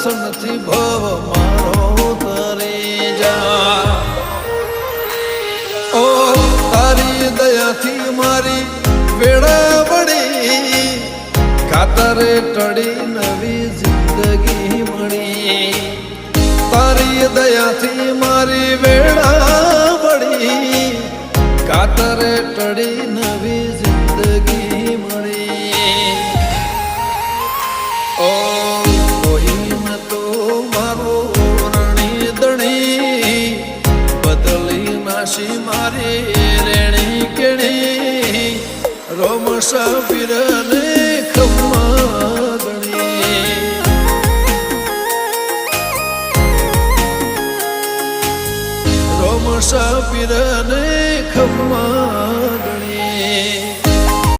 દર્શનથી ભવ મારો તરી જા ઓ તારી દયાથી મારી વેળા વળી કાતરે ટળી નવી જિંદગી મળી તારી દયાથી મારી વેળા વળી કાતરે ટળી નવી જિંદગી મળી ઓ કોઈ ન તો મારો રણી દણી બદલી નાશી મારી રેણી કેણી રોમશા પીરને ખમ્મા ગણી રોમશા પીર